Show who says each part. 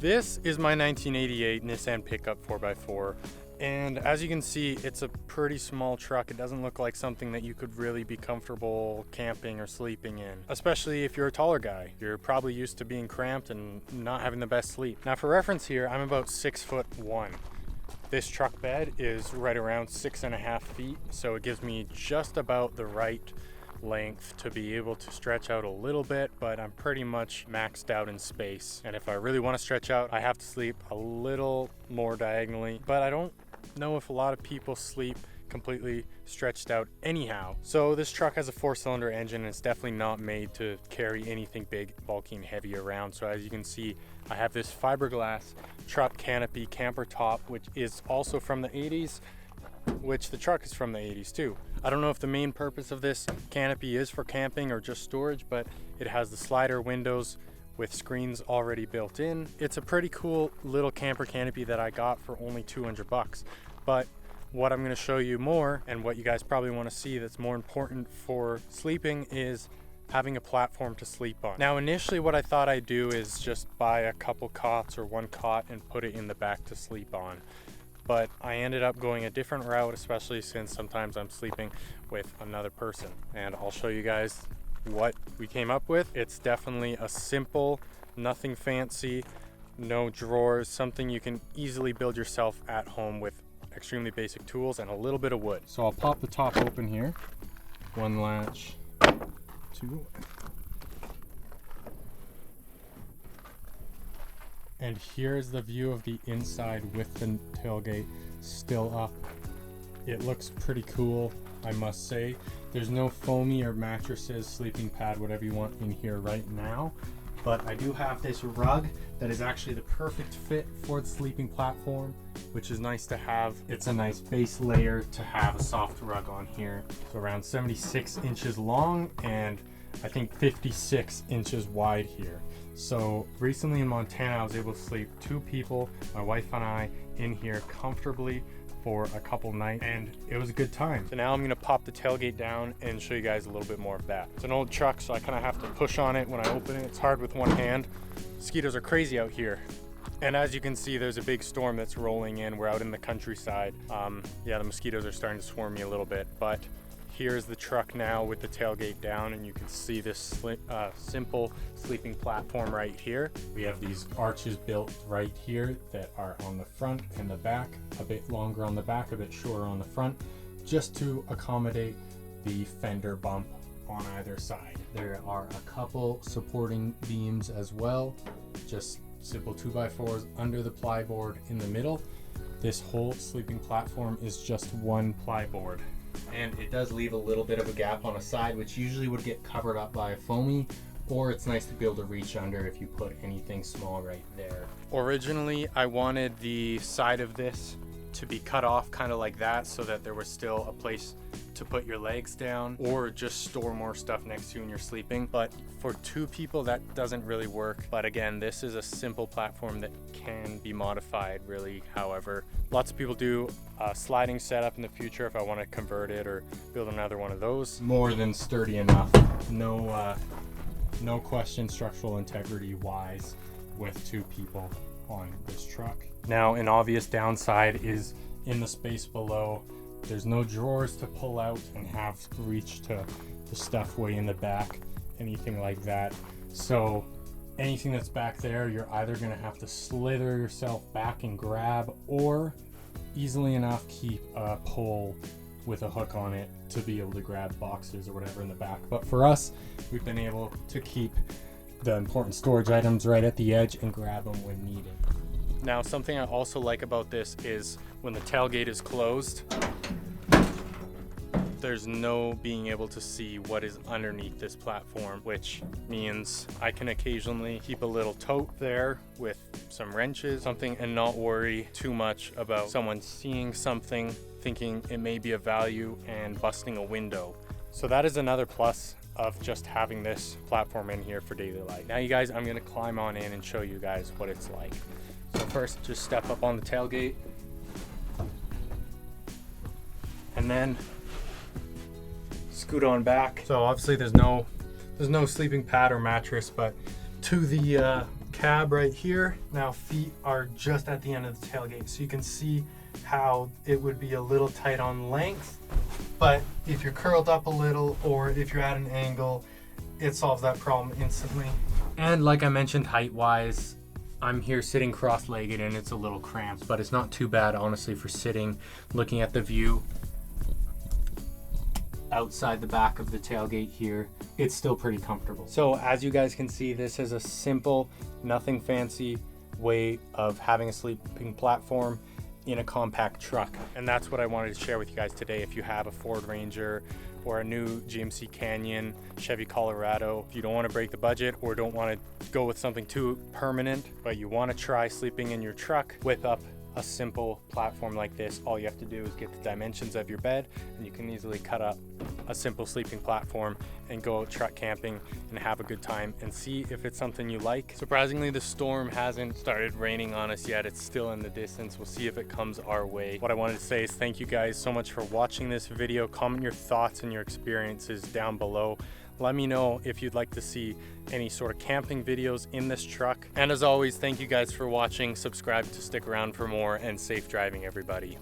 Speaker 1: This is my 1988 Nissan pickup 4x4. And as you can see, it's a pretty small truck. It doesn't look like something that you could really be comfortable camping or sleeping in, especially if you're a taller guy. You're probably used to being cramped and not having the best sleep. Now for reference here, I'm about 6'1". This truck bed is right around 6.5 feet, so it gives me just about the right length to be able to stretch out a little bit, but I'm pretty much maxed out in space. And if I really want to stretch out, I have to sleep a little more diagonally, but I don't know if a lot of people sleep completely stretched out anyhow. So this truck has a 4-cylinder engine and it's definitely not made to carry anything big, bulky and heavy around. So as you can see, I have this fiberglass truck canopy camper top, which is also from the 80s, which the truck is from the 80s too. I don't know if the main purpose of this canopy is for camping or just storage, but it has the slider windows with screens already built in. It's a pretty cool little camper canopy that I got for only 200 bucks. But what I'm gonna show you more, and what you guys probably wanna see that's more important for sleeping, is having a platform to sleep on. Now initially what I thought I'd do is just buy a couple cots or one cot and put it in the back to sleep on. But I ended up going a different route, especially since sometimes I'm sleeping with another person. And I'll show you guys what we came up with. It's definitely a simple, nothing fancy, no drawers, something you can easily build yourself at home with extremely basic tools and a little bit of wood. So I'll pop the top open here. One latch, two. And here's the view of the inside with the tailgate still up. It looks pretty cool, I must say. There's no foamy or mattresses, sleeping pad, whatever you want in here right now. But I do have this rug that is actually the perfect fit for the sleeping platform, which is nice to have. It's a nice base layer to have a soft rug on here. So around 76 inches long and I think 56 inches wide here. So recently in Montana, I was able to sleep 2 people, my wife and I, in here comfortably for a couple nights, and it was a good time. So now I'm gonna pop the tailgate down and show you guys a little bit more of that. It's an old truck, so I kind of have to push on it when I open it. It's hard with one hand. Mosquitoes are crazy out here. And as you can see, there's a big storm that's rolling in. We're out in the countryside. Yeah, the mosquitoes are starting to swarm me a little bit, but here's the truck now with the tailgate down, and you can see this simple sleeping platform right here. We have these arches built right here that are on the front and the back, a bit longer on the back, a bit shorter on the front, just to accommodate the fender bump on either side. There are a couple supporting beams as well, just simple 2x4s under the plyboard in the middle. This whole sleeping platform is just one plyboard. And it does leave a little bit of a gap on a side, which usually would get covered up by a foamy, or it's nice to be able to reach under if you put anything small right there. Originally, I wanted the side of this to be cut off kind of like that, so that there was still a place to put your legs down or just store more stuff next to you when you're sleeping. But for 2 people, that doesn't really work. But again, this is a simple platform that can be modified really however. Lots of people do a sliding setup in the future if I want to convert it or build another one of those. More than sturdy enough. No question structural integrity wise with 2 people on this truck. Now an obvious downside is in the space below. There's no drawers to pull out and have reach to the stuff way in the back, anything like that. So anything that's back there, you're either gonna have to slither yourself back and grab, or easily enough keep a pole with a hook on it to be able to grab boxes or whatever in the back. But for us, we've been able to keep the important storage items right at the edge and grab them when needed. Now, something I also like about this is when the tailgate is closed, there's no being able to see what is underneath this platform, which means I can occasionally keep a little tote there with some wrenches, something, and not worry too much about someone seeing something, thinking it may be of value and busting a window. So that is another plus of just having this platform in here for daily life. Now you guys, I'm gonna climb on in and show you guys what it's like. So first, just step up on the tailgate, and then scoot on back. So obviously there's no sleeping pad or mattress, but to the cab right here. Now feet are just at the end of the tailgate, so you can see how it would be a little tight on length, but if you're curled up a little or if you're at an angle, it solves that problem instantly. And like I mentioned, height wise, I'm here sitting cross-legged and it's a little cramped, but it's not too bad honestly for sitting, looking at the view outside the back of the tailgate here. It's still pretty comfortable. So as you guys can see, this is a simple, nothing fancy way of having a sleeping platform in a compact truck. And that's what I wanted to share with you guys today. If you have a Ford Ranger or a new GMC Canyon, Chevy Colorado, if you don't want to break the budget or don't want to go with something too permanent, but you want to try sleeping in your truck, whip up a simple platform like this. All you have to do is get the dimensions of your bed and you can easily cut up a simple sleeping platform and go out truck camping and have a good time and see if it's something you like. Surprisingly, the storm hasn't started raining on us yet. It's still in the distance. We'll see if it comes our way. What I wanted to say is thank you guys so much for watching this video. Comment your thoughts and your experiences down below. Let me know if you'd like to see any sort of camping videos in this truck. And as always, thank you guys for watching. Subscribe to stick around for more, and safe driving, everybody.